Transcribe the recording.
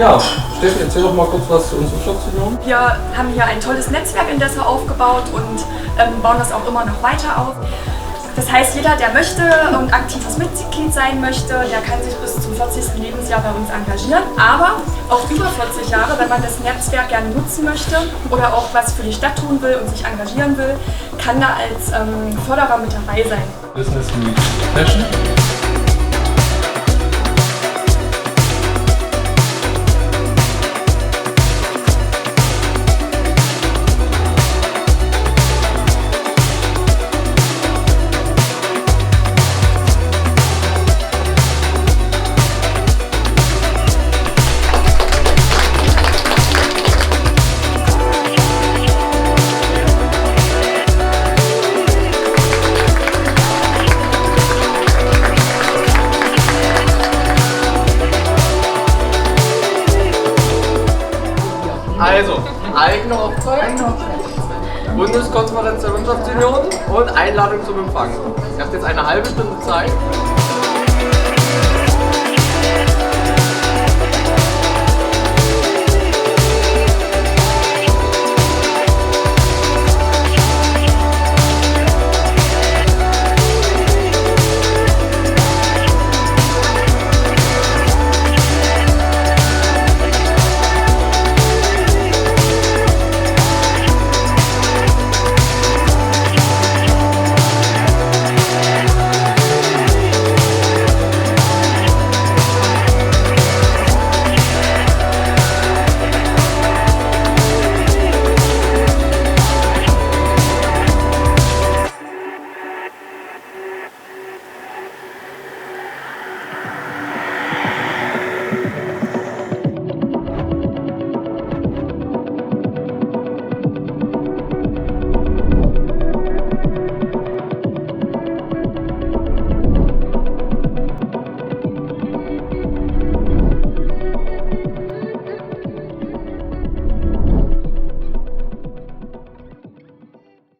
Ja, Steffi, erzähl doch mal kurz was zu uns Wirtschaftsjunioren. Wir haben hier ein tolles Netzwerk in Dessau aufgebaut und bauen das auch immer noch weiter auf. Das heißt, jeder, der möchte und aktives Mitglied sein möchte, der kann sich bis zum 40. Lebensjahr bei uns engagieren. Aber auch über 40 Jahre, wenn man das Netzwerk gerne nutzen möchte oder auch was für die Stadt tun will und sich engagieren will, kann da als Förderer mit dabei sein. Business meets Fashion. Also, eigene Hochzeit, Bundeskonferenz der Wirtschaftsjunioren und Einladung zum Empfang. Ihr habt jetzt eine halbe Stunde Zeit.